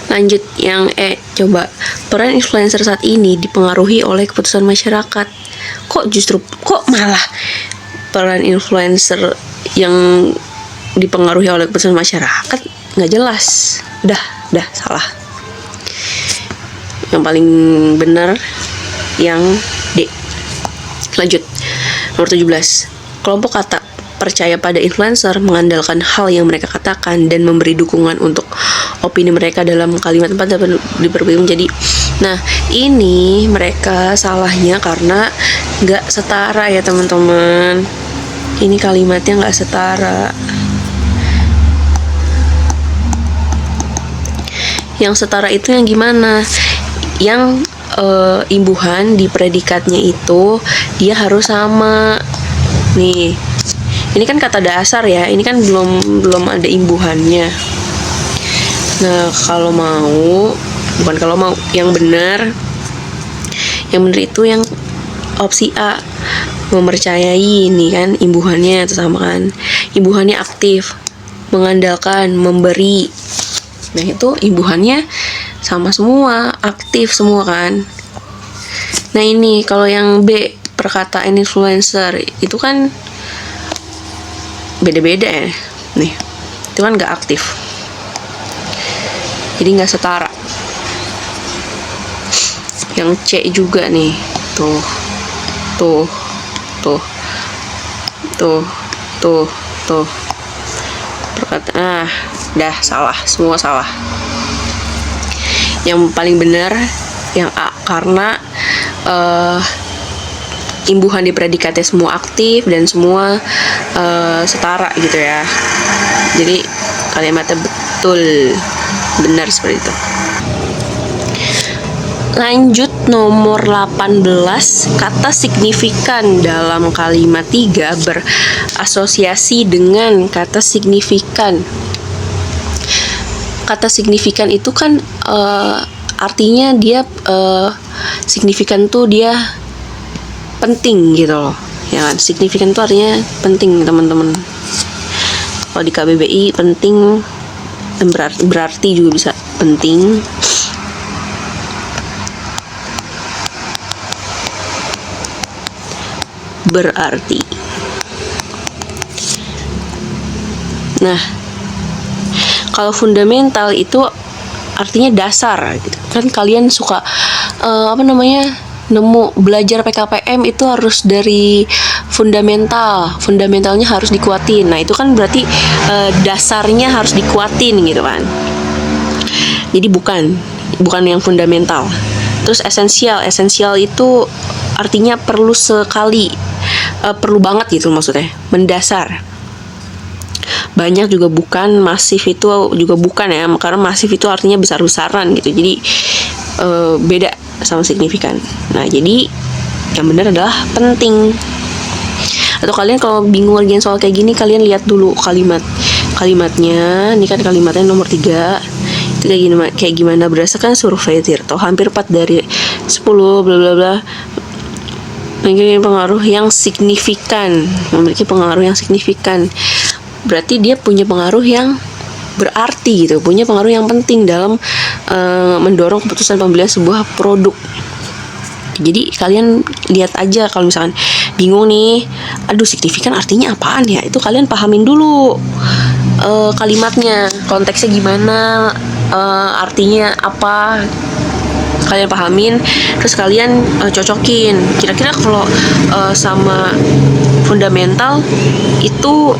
Lanjut yang E, coba. Peran influencer saat ini dipengaruhi oleh keputusan masyarakat. Kok malah peran influencer yang dipengaruhi oleh keputusan masyarakat, nggak jelas. Udah salah. Yang paling benar yang D. Lanjut. Nomor 17. Kelompok kata percaya pada influencer, mengandalkan hal yang mereka katakan dan memberi dukungan untuk opini mereka dalam kalimat 4 dapat diperbagi menjadi. Nah, ini mereka salahnya karena nggak setara ya teman-teman. Ini kalimatnya nggak setara. Yang setara itu yang gimana? Yang imbuhan di predikatnya itu dia harus sama. Nih, ini kan kata dasar ya. Ini kan belum ada imbuhannya. Nah, yang benar itu yang opsi A, mempercayai. Ini kan imbuhannya itu sama kan. Imbuhannya aktif, mengandalkan, memberi. Nah, itu imbuhannya sama semua, aktif semua kan. Nah, ini kalau yang B, perkataan influencer, itu kan beda-beda ya. Nih, itu kan nggak aktif. Jadi nggak setara. Yang C juga nih. Tuh. Perkataan, dah salah, semua salah. Yang paling benar yang A, karena imbuhan di predikatnya semua aktif dan semua setara gitu ya. Jadi kalimatnya betul, benar seperti itu. Lanjut nomor 18, kata signifikan dalam kalimat 3 berasosiasi dengan kata signifikan. Kata signifikan itu kan artinya dia signifikan tuh dia penting gitu loh. Ya kan? Signifikan tuh artinya penting, teman-teman. Kalau di KBBI penting dan berarti juga bisa penting. Berarti. Nah, kalau fundamental itu artinya dasar gitu. Kan kalian suka nemu belajar PKPM itu harus dari fundamentalnya harus dikuatin. Nah, itu kan berarti dasarnya harus dikuatin gitu kan. Jadi bukan yang fundamental. Terus esensial itu artinya perlu sekali, perlu banget gitu maksudnya, mendasar. Banyak juga bukan, masif itu juga bukan ya, karena masif itu artinya besar-besaran gitu. Jadi beda sama signifikan. Nah, jadi yang benar adalah penting. Atau kalian kalau bingung ngerjain soal kayak gini, kalian lihat dulu kalimatnya. Ini kan kalimatnya nomor 3. Itu kayak gimana berdasarkan survei Tirto, hampir 4 dari 10 bla bla bla memiliki pengaruh yang signifikan. Berarti dia punya pengaruh yang berarti gitu, punya pengaruh yang penting dalam mendorong keputusan pembelian sebuah produk. Jadi kalian lihat aja, kalau misalkan bingung nih, signifikan artinya apaan ya, itu kalian pahamin dulu kalimatnya, konteksnya gimana, artinya apa, kalian pahamin, terus kalian cocokin. Kira-kira kalau sama fundamental itu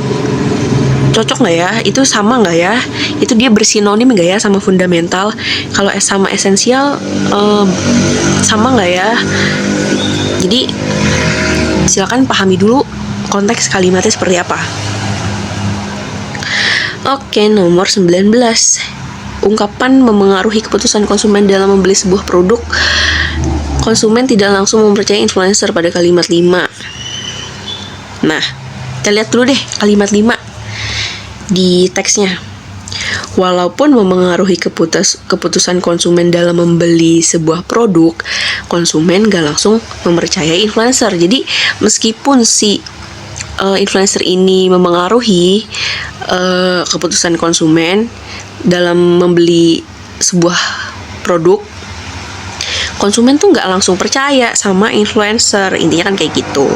cocok nggak ya? Itu sama nggak ya? Itu dia bersinonim nggak ya sama fundamental? Kalau sama esensial sama nggak ya? Jadi silakan pahami dulu konteks kalimatnya seperti apa. Oke, nomor 19. Ungkapan memengaruhi keputusan konsumen dalam membeli sebuah produk. Konsumen tidak langsung mempercayai influencer pada kalimat 5. Nah, kita lihat dulu deh kalimat 5 di teksnya. Walaupun memengaruhi keputusan konsumen dalam membeli sebuah produk, konsumen gak langsung mempercayai influencer. Jadi meskipun si influencer ini memengaruhi keputusan konsumen dalam membeli sebuah produk, konsumen tuh gak langsung percaya sama influencer. Intinya kan kayak gitu.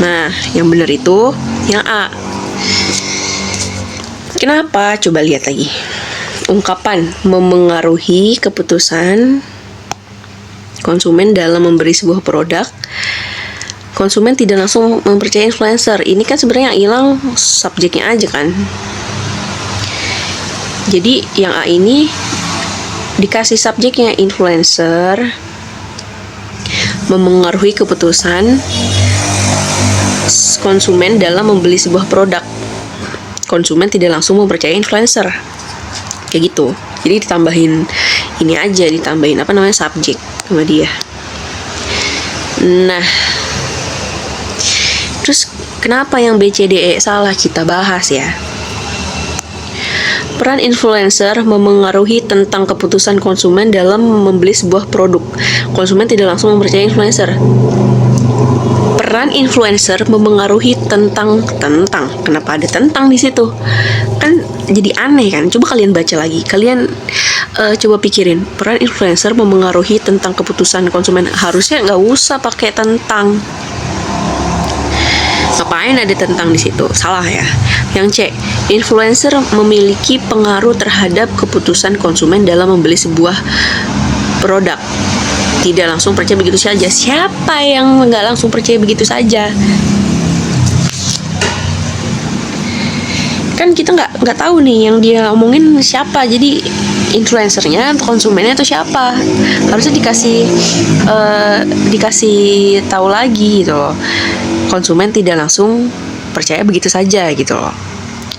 Nah, yang benar itu yang A. Kenapa? Coba lihat lagi. Ungkapan memengaruhi keputusan konsumen dalam membeli sebuah produk. Konsumen tidak langsung mempercayai influencer. Ini kan sebenarnya yang hilang subjeknya aja kan. Jadi yang A ini dikasih subjeknya, influencer memengaruhi keputusan konsumen dalam membeli sebuah produk. Konsumen tidak langsung mempercayai influencer. Kayak gitu. Jadi ditambahin ini aja, ditambahin subjek sama dia. Nah, terus kenapa yang B, C, D, E salah, kita bahas ya. Peran influencer memengaruhi tentang keputusan konsumen dalam membeli sebuah produk. Konsumen tidak langsung mempercayai influencer. Peran influencer memengaruhi tentang. Kenapa ada tentang di situ? Kan jadi aneh kan? Coba kalian baca lagi. Kalian coba pikirin. Peran influencer memengaruhi tentang keputusan konsumen. Harusnya nggak usah pakai tentang. Ngapain ada tentang di situ? Salah ya. Yang C, influencer memiliki pengaruh terhadap keputusan konsumen dalam membeli sebuah produk. Tidak langsung percaya begitu saja. Siapa yang nggak langsung percaya begitu saja? Kan kita nggak tahu nih yang dia omongin siapa. Jadi influencernya atau konsumennya atau siapa? Harusnya dikasih tahu lagi gitu loh. Konsumen tidak langsung percaya begitu saja gitu loh.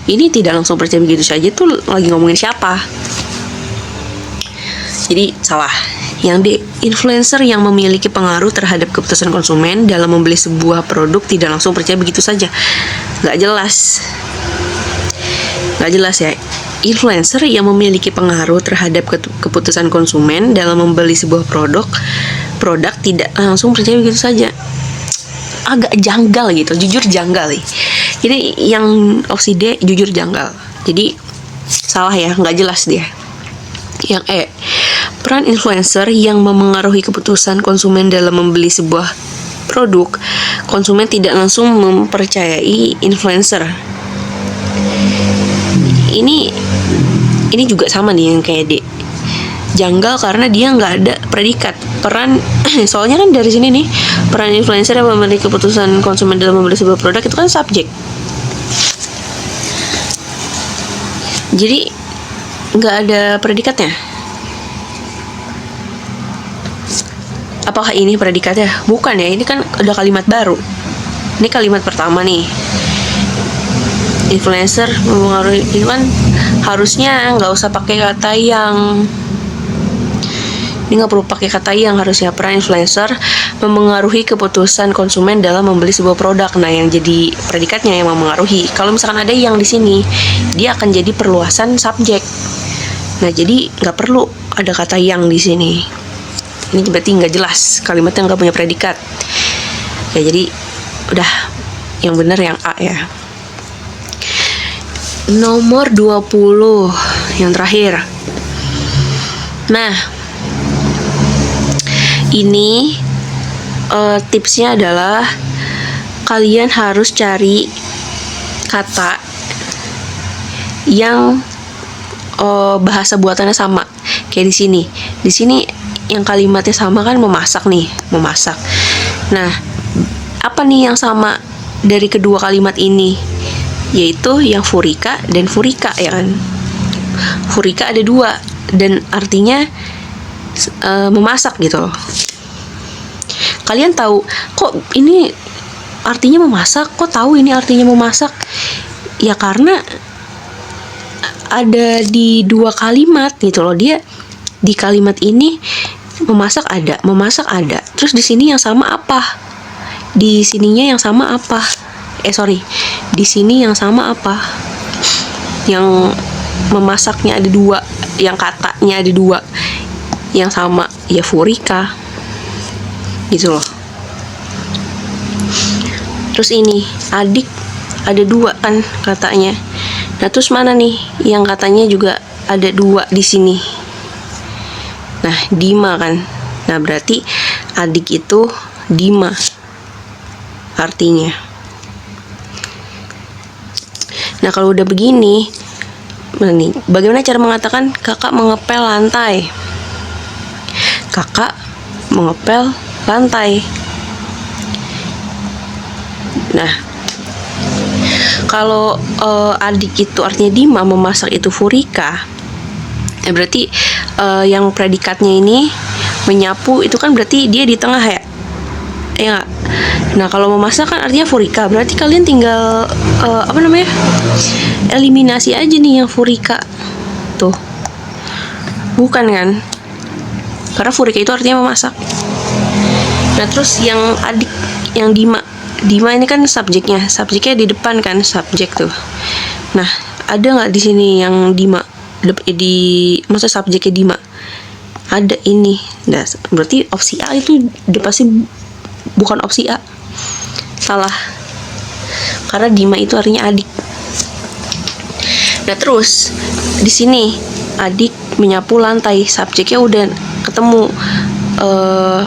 Ini tidak langsung percaya begitu saja tuh lagi ngomongin siapa? Jadi salah. Yang D, influencer yang memiliki pengaruh terhadap keputusan konsumen dalam membeli sebuah produk tidak langsung percaya begitu saja. Nggak jelas ya. Influencer yang memiliki pengaruh terhadap keputusan konsumen dalam membeli sebuah produk tidak langsung percaya begitu saja. Agak janggal gitu, jujur janggal nih. Jadi yang opsi D jujur janggal. Jadi salah ya, nggak jelas dia. Yang E, peran influencer yang memengaruhi keputusan konsumen dalam membeli sebuah produk. Konsumen tidak langsung mempercayai influencer. Ini juga sama nih yang kayak D. Janggal karena dia nggak ada predikat. Peran soalnya kan dari sini nih, peran influencer yang memiliki keputusan konsumen dalam membeli sebuah produk itu kan subjek. Jadi nggak ada predikatnya. Apakah ini predikatnya? Bukan ya, ini kan ada kalimat baru. Ini kalimat pertama nih. Influencer memengaruhi, ini kan harusnya nggak usah pakai kata yang. Ini nggak perlu pakai kata yang, harusnya peran influencer memengaruhi keputusan konsumen dalam membeli sebuah produk. Nah, yang jadi predikatnya yang memengaruhi. Kalau misalkan ada yang di sini, dia akan jadi perluasan subjek. Nah, jadi nggak perlu ada kata yang di sini. Ini berarti nggak jelas, kalimatnya nggak punya predikat. Ya, jadi udah yang benar yang A ya. Nomor 20 yang terakhir. Nah, ini tipsnya adalah kalian harus cari kata yang bahasa buatannya sama. Kayak di sini. Di sini yang kalimatnya sama kan memasak nih, memasak. Nah, apa nih yang sama dari kedua kalimat ini? Yaitu yang furika dan furika ya kan. Furika ada dua dan artinya memasak gitu loh. Kalian tahu kok ini artinya memasak? Kok tahu ini artinya memasak? Ya karena ada di dua kalimat gitu loh. Dia di kalimat ini memasak ada. Terus di sini yang sama apa? Di sininya yang sama apa? Di sini yang sama apa? Yang memasaknya ada dua, yang katanya ada dua. Yang sama ya furika. Gitu loh. Terus ini adik ada dua kan katanya. Nah, terus mana nih yang katanya juga ada dua di sini? Nah, Dima kan. Nah, berarti adik itu Dima artinya. Nah, kalau udah begini, Nah nih, bagaimana cara mengatakan kakak mengepel lantai? Kakak mengepel lantai. Nah, kalau adik itu artinya Dima, memasak itu Furika, ya berarti yang predikatnya ini menyapu itu kan berarti dia di tengah ya, ya nggak? Nah kalau memasak kan artinya Furika, berarti kalian tinggal eliminasi aja nih yang Furika tuh, bukan kan? Karena Furika itu artinya memasak. Nah terus yang adik, yang Dima ini kan subjeknya di depan kan, subjek tuh. Nah ada nggak di sini yang Dima masa subjeknya Dima? Ada ini. Nah berarti opsi A itu udah pasti bukan opsi A, salah, karena Dima itu artinya adik. Nah terus di sini adik menyapu lantai, subjeknya udah ketemu,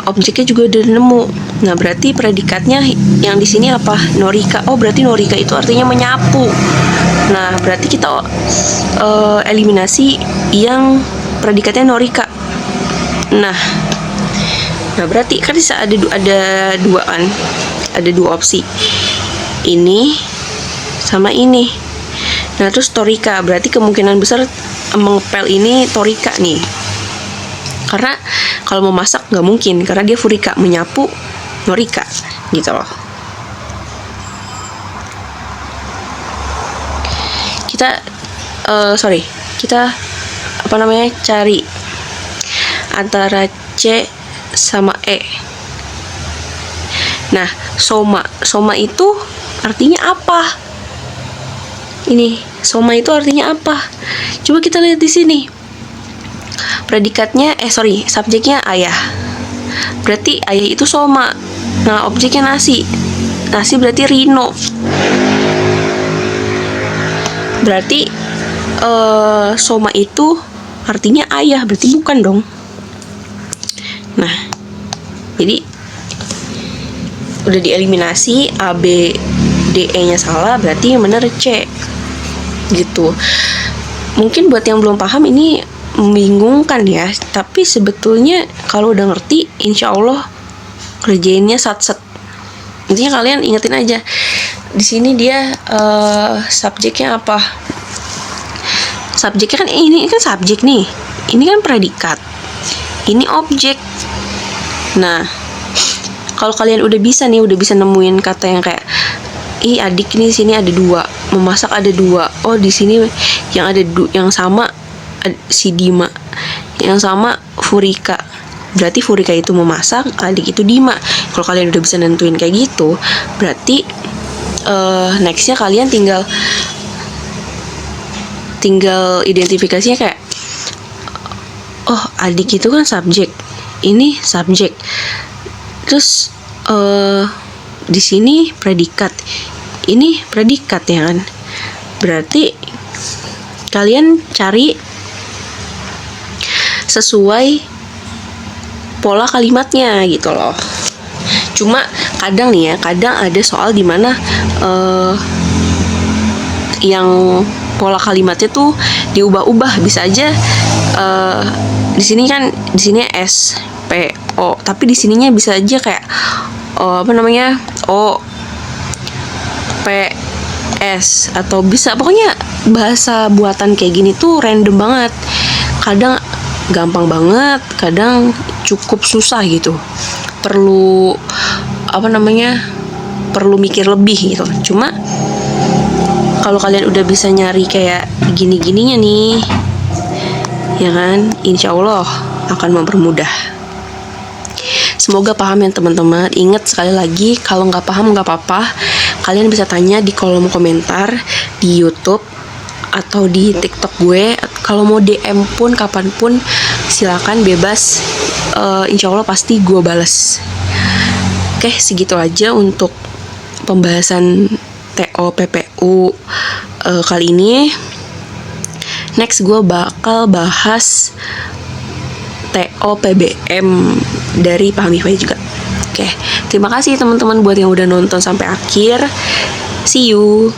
objeknya juga udah nemu. Nah berarti predikatnya yang di sini apa? Norika. Oh berarti Norika itu artinya menyapu. Nah berarti kita eliminasi yang predikatnya Norika. Nah berarti kan bisa ada dua kan, ada dua opsi, ini sama ini. Nah terus Torika, berarti kemungkinan besar mengepel ini Torika nih, karena kalau mau masak nggak mungkin, karena dia Furika, menyapu Norika gitu loh. Kita cari antara C sama E. Nah soma itu artinya apa? Ini soma itu artinya apa? Coba kita lihat di sini. Predikatnya subjeknya ayah. Berarti ayah itu soma. Nah, objeknya nasi. Nasi berarti Rino. Berarti soma itu artinya ayah, berarti bukan dong. Nah, jadi udah dieliminasi A, B, D, E-nya salah, berarti yang benar C. Gitu. Mungkin buat yang belum paham ini membingungkan ya, tapi sebetulnya kalau udah ngerti, insya Allah kerjainnya sat-set. Intinya kalian ingetin aja. Di sini dia subjeknya apa? Subjeknya kan ini kan subjek nih. Ini kan predikat. Ini objek. Nah, kalau kalian udah bisa nemuin kata yang kayak adik nih, sini ada dua, memasak ada dua. Oh, di sini yang ada yang sama si Dima, yang sama Furika. Berarti Furika itu memasak, adik itu Dima. Kalau kalian udah bisa nentuin kayak gitu, berarti nextnya kalian tinggal identifikasinya kayak, oh adik itu kan subjek, ini subjek, terus di sini predikat, ini predikat ya kan. Berarti kalian cari sesuai pola kalimatnya gitu loh. Cuma kadang ada soal dimana yang pola kalimatnya tuh diubah-ubah. Bisa aja di sini S P O, tapi di sininya bisa aja kayak O P S, atau bisa pokoknya bahasa buatan kayak gini tuh random banget. Kadang gampang banget, kadang cukup susah gitu. Perlu perlu mikir lebih gitu. Cuma kalau kalian udah bisa nyari kayak gini-gininya nih, ya kan, insya Allah akan mempermudah. Semoga paham ya teman-teman. Ingat sekali lagi, kalau nggak paham nggak apa-apa, kalian bisa tanya di kolom komentar di YouTube atau di TikTok gue. Kalau mau DM pun kapanpun silakan, bebas. Insya Allah pasti gue bales. Oke, segitu aja untuk pembahasan TO PPU kali ini. Next gue bakal bahas TO PBM dari Pahami Fai juga. Oke, terima kasih teman-teman buat yang udah nonton sampai akhir. See you.